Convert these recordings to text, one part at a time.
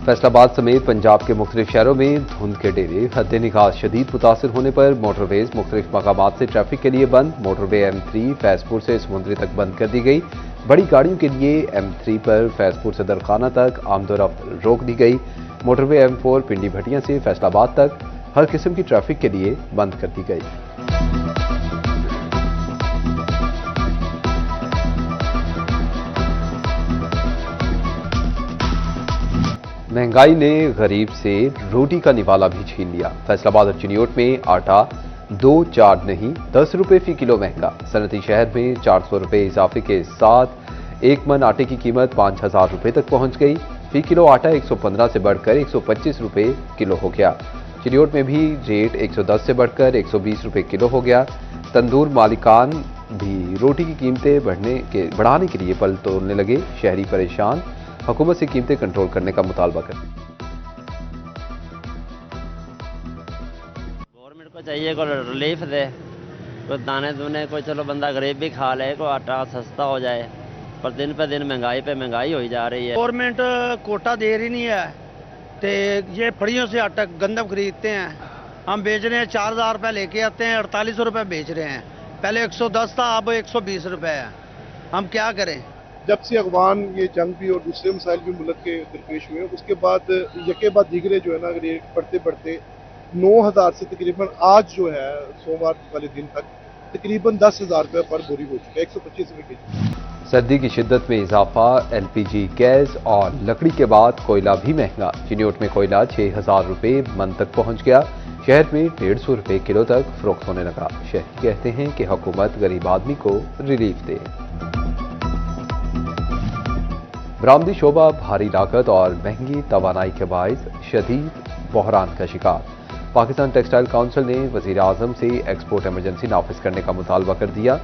फैसलाबाद समेत पंजाब के मुख्तलिफ शहरों में धुंध के डेरे, हद निगाह शदीद मुतासिर होने पर मोटरवेज मुख्तलिफ मकामात से ट्रैफिक के लिए बंद। मोटरवे M3 फैजपुर से समुंदरी तक बंद कर दी गई। बड़ी गाड़ियों के लिए M3 पर फैजपुर से दरखाना तक आमदोरफ्त रोक दी गई। मोटरवे M4 पिंडी भटिया से फैसलाबाद तक हर किस्म की ट्रैफिक के लिए बंद कर दी गई। महंगाई ने गरीब से रोटी का निवाला भी छीन लिया। फैसलाबाद और चिनियोट में आटा 2-4 नहीं 10 रुपए फी किलो महंगा। सनती शहर में 400 रुपए इजाफे के साथ एक मन आटे की कीमत 5000 रुपए तक पहुंच गई। फी किलो आटा 115 से बढ़कर 125 रुपए किलो हो गया। चिनियोट में भी रेट 110 से बढ़कर 120 रुपए किलो हो गया। तंदूर मालिकान भी रोटी की कीमतें बढ़ाने के लिए पल तोड़ने लगे। शहरी परेशान, हुकूमत से कीमतें कंट्रोल करने का मुतालबा कर। गवर्नमेंट को चाहिए कोई रिलीफ दे, कोई दाने दूने, कोई चलो बंदा गरीब भी खा ले, कोई आटा सस्ता हो जाए। पर दिन पे दिन महंगाई पे महंगाई हो जा रही है। गवर्नमेंट कोटा दे रही नहीं है, तो ये फड़ियों से आटा गंदम खरीदते हैं। हम बेच रहे हैं 4000 रुपये लेके आते हैं, 4800 रुपये बेच रहे हैं। पहले 110 था, अब 120 रुपये है। हम क्या करें? जब से अफगान ये जंग भी और दूसरे मसाइल भी मुल्क के दरपेश हुए, उसके बाद यके बाद दीगरे जो है ना रेट बढ़ते बढ़ते 9000 से तकरीबन आज जो है सोमवार वाले दिन तक तकरीबन 10,000 रुपये पर बोरी हो चुका है, 125 रुपये के। सर्दी की शिद्दत में इजाफा, LPG गैस और लकड़ी के बाद कोयला भी महंगा। चिनियोट में कोयला 6000 रुपये मन तक पहुंच गया। शहर में 150 रुपये किलो तक फरोख्त होने लगा। शहरी कहते हैं कि हुकूमत गरीब आदमी को रिलीफ दे। बरामदी शोबा भारी लागत और महंगी तवानाई के बायस शदीद बहरान का शिकार। पाकिस्तान टेक्सटाइल काउंसिल ने वजीर आजम से एक्सपोर्ट इमरजेंसी नाफिज करने का मुतालबा कर दिया।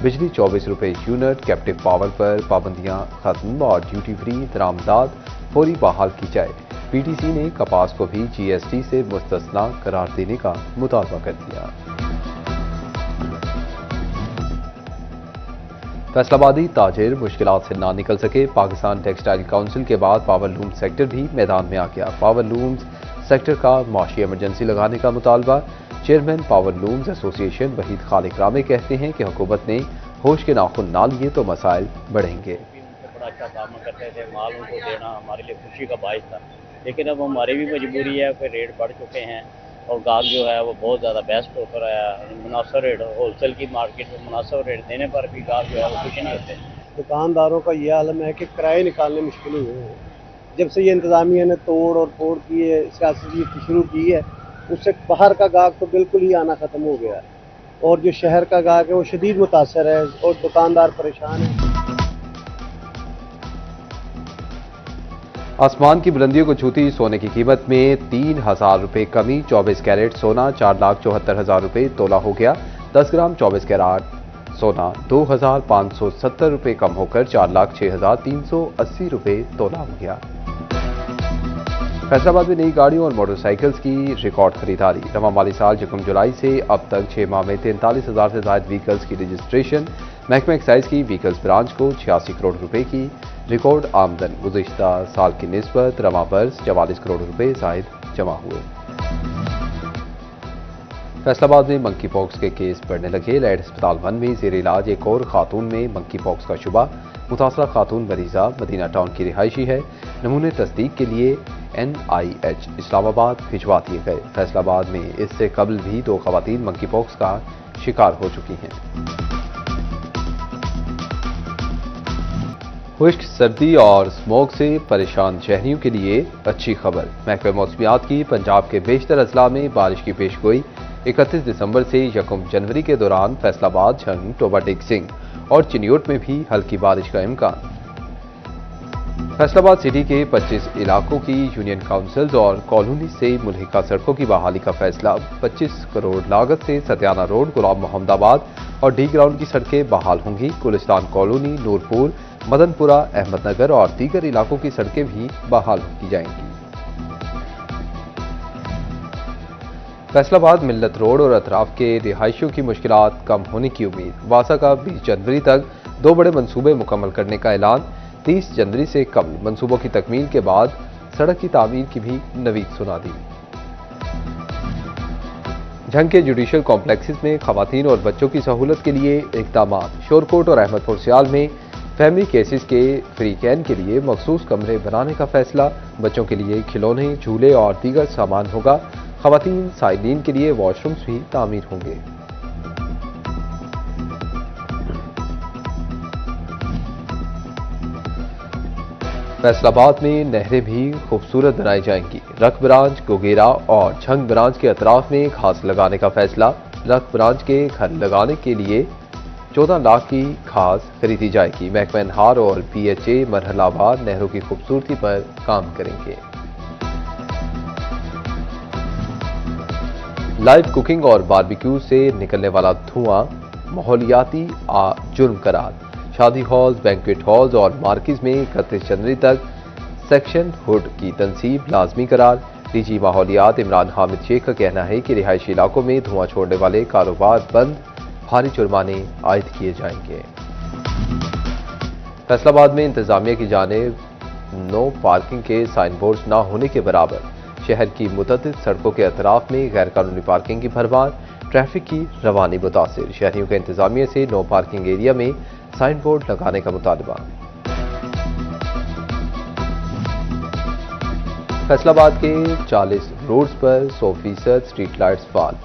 बिजली 24 रुपये यूनिट, कैप्टिव पावर पर पाबंदियां खत्म और ड्यूटी फ्री दरामदाद फौरी बहाल की जाए। PTC ने कपास को भी GST से मुस्तस्ना करार देने का मुतालबा कर दिया। फैसलाबादी ताजिर मुश्किलात से ना निकल सके। पाकिस्तान टेक्सटाइल काउंसिल के बाद पावर लूम सेक्टर भी मैदान में आ गया। पावर लूम्स सेक्टर का माशी इमरजेंसी लगाने का मुतालबा। Chairman power looms association Waheed Khaliq Rame कहते हैं कि हुकूमत ने होश के नाखुन ना लिए तो मसाइल बढ़ेंगे। बड़ा अच्छा काम करते थे, माल उनको देना हमारे लिए खुशी का बायस था, लेकिन अब हमारी भी मजबूरी है कि रेट बढ़ चुके हैं और गाहक जो है वो बहुत ज़्यादा बेस्ट होकर आया। मुनासिब रेट होलसेल की मार्केट में मुनासिब रेट देने पर भी गाहक जो है वो खुश नहीं होते। दुकानदारों का ये आलम है कि किराए निकालने मुश्किल हुए हैं। जब से ये इंतज़ामिया ने तोड़ और फोड़ की है, सियासत शुरू की है, उससे बाहर का गाहक तो बिल्कुल ही आना ख़त्म हो गया है और जो शहर का गाहक है वो शदीद मुतासर है और दुकानदार परेशान है। आसमान की बुलंदियों को छूती सोने की कीमत में 3000 रुपये कमी। 24 कैरेट सोना 4,74,000 रुपये तोला हो गया। 10 ग्राम 24 कैरेट सोना 2,570 रुपये कम होकर 4,06,380 रुपये तोला हो गया। फैसलाबाद में नई गाड़ियों और मोटरसाइकिल्स की रिकॉर्ड खरीदारी। रवा माली साल 1 जुलाई से अब तक 6 माह में 43,000 से ज्यादा व्हीकल्स की रजिस्ट्रेशन। महकमा एक्साइज की व्हीकल्स ब्रांच को 86 करोड़ रुपए की रिकॉर्ड आमदन। गुज़िश्ता साल की निस्बत रवा बर्स 44 करोड़ रुपए जायद जमा हुए। फैसलाबाद में मंकी पॉक्स के केस बढ़ने लगे। लैड अस्पताल 1 में जेर इलाज एक और खातून में मंकी पॉक्स का शुबा। मुतासरा खातून मरीजा मदीना टाउन की रिहायशी है। नमूने तस्दीक के लिए NIH इस्लामाबाद भिजवा दिए गए। फैसलाबाद में इससे कबल भी 2 खवातीन मंकी पॉक्स का शिकार हो चुकी हैं। खुश्क, सर्दी और स्मोक से परेशान शहरियों के लिए अच्छी खबर। महकमे मौसमियात की पंजाब के बेशतर अजला में बारिश की पेशगोई। 31 दिसंबर से 1 जनवरी के दौरान फैसलाबाद, झंग, टोबा टेक सिंह और चिनियोट में भी हल्की बारिश का इम्कान। फैसलाबाद सिटी के 25 इलाकों की यूनियन काउंसिल्स और कॉलोनी से मुल्हिका सड़कों की बहाली का फैसला। 25 करोड़ लागत से सत्याना रोड, गुलाम मोहम्मदाबाद और डी ग्राउंड की सड़कें बहाल होंगी। गुलिस्तान कॉलोनी, नूरपुर, मदनपुरा, अहमदनगर और दीगर इलाकों की सड़कें भी बहाल की जाएंगी। फैसलाबाद मिल्लत रोड और अतराफ के रिहायशियों की मुश्किलात कम होने की उम्मीद। वासा का 20 जनवरी तक 2 बड़े मंसूबे मुकम्मल करने का ऐलान। 30 जनवरी से कबल मंसूबों की तकमील के बाद सड़क की तामीर की भी नवीद सुना दी। झंग के जुडिशल कॉम्प्लेक्सेस में खवातीन और बच्चों की सहूलत के लिए इकदाम। शोरकोट और अहमदपुर सियाल में फैमिली केसेस के फ्री कैन के लिए मखसूस कमरे बनाने का फैसला। बच्चों के लिए खिलौने, झूले और दीगर सामान होगा। खवातीन साइलिन के लिए वॉशरूम्स भी तामीर होंगे। फैसलाबाद में नहरें भी खूबसूरत बनाई जाएंगी। रख ब्रांच, गोगेरा और झंग ब्रांच के अतराफ में घास लगाने का फैसला। रख ब्रांच के घर लगाने के लिए 14 लाख की घास खरीदी जाएगी। महकमा नहार और PHA मरहलावार नहरों की खूबसूरती पर काम करेंगे। लाइव कुकिंग और बारबेक्यू से निकलने वाला धुआं माहौलियाती जुर्म करार। शादी हॉल्स, बैंक्वेट हॉल्स और मार्किज में 31 जनवरी तक सेक्शन हुड की तनसीब लाजमी करार। DG माहौलियात इमरान हामिद शेख का कहना है कि रिहायशी इलाकों में धुआं छोड़ने वाले कारोबार बंद, भारी जुर्माने आयद किए जाएंगे। फैसलाबाद में इंतजामिया की जानिब नो पार्किंग के साइन बोर्ड न होने के बराबर। शहर की मुतअद्दिद सड़कों के अतराफ में गैर कानूनी पार्किंग की भरमार। ट्रैफिक की रवानी मुतासिर। शहरियों का इंतजामिया से नो पार्किंग एरिया में साइन बोर्ड लगाने का मुतालबा। फैसलाबाद के 40 रोड्स पर 100% स्ट्रीट लाइट्स फाल।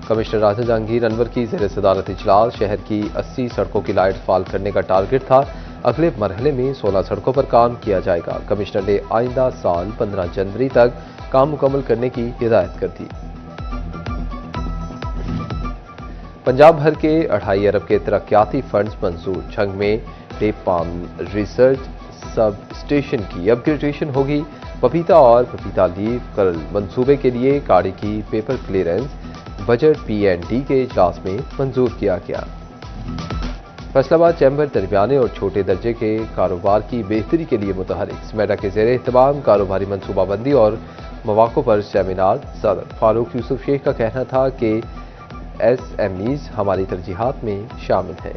कमिश्नर राजा जहांगीर अनवर की ज़ेर सदारत इजलास। शहर की 80 सड़कों की लाइट फाल करने का टारगेट था। अगले मरहले में 16 सड़कों पर काम किया जाएगा। कमिश्नर ने आइंदा साल 15 जनवरी तक काम मुकम्मल करने की हिदायत कर दी। पंजाब भर के 2.5 अरब के तरक्याती फंड्स मंजूर। झंग में tape palm research sub station की अपग्रेडेशन होगी। पपीता और पपीता लीफ कल मंसूबे के लिए गाड़ी की पेपर क्लियरेंस बजट P&D के इजलास में मंजूर किया गया। फैसलाबाद चैम्बर दरमियाने और छोटे दर्जे के कारोबार की बेहतरी के लिए मुतहरिक। स्मेडा के ज़ेर एहतमाम कारोबारी मनसूबाबंदी और मौक़ों पर सेमिनार। सदर फारूक यूसुफ शेख का कहना था कि SMEs हमारी तरजीहात में शामिल है।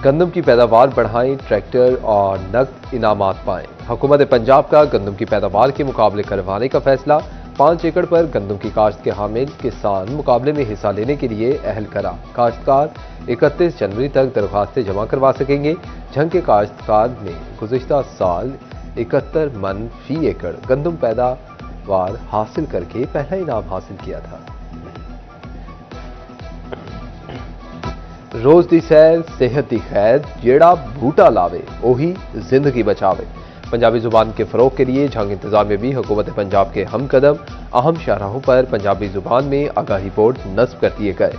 गंदम की पैदावार बढ़ाएं, ट्रैक्टर और नकद इनामात पाएं। हुकूमत पंजाब का गंदम की पैदावार के मुकाबले करवाने का फैसला। 5 एकड़ पर गंदम की काश्त के हामिल किसान मुकाबले में हिस्सा लेने के लिए अहल करा। काश्तकार 31 जनवरी तक दरख्वास्तें जमा करवा सकेंगे। झंग के काश्तकार ने गुज़िश्ता साल 71 मन फी एकड़ गंदम पैदावार हासिल करके पहला इनाम हासिल किया था। रोज दी सैर सेहत दी खैर, जेड़ा बूटा लावे ओही जिंदगी बचावे। पंजाबी जुबान के फरोग के लिए झंग इंतजामिया भी हुकूमत पंजाब के हम कदम। अहम शाहराहों पर पंजाबी जुबान में आगाही बोर्ड नस्ब कर दिए गए।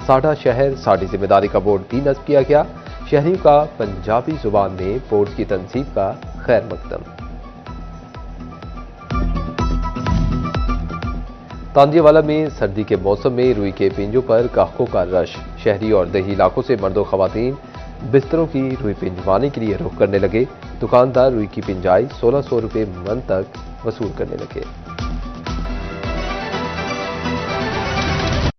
साडा शहर साडी जिम्मेदारी का बोर्ड भी नस्ब किया गया। शहरियों का पंजाबी जुबान में बोर्ड की तनसीब का खैर मकदम। तांजियावाला में सर्दी के मौसम में रुई के पिंजों पर गाहकों का रश। शहरी और देही इलाकों से मर्दों खवातीन बिस्तरों की रुई पिंजवाने के लिए रुख करने लगे। दुकानदार रुई की पिंजाई 1600 रुपये मन तक वसूल करने लगे।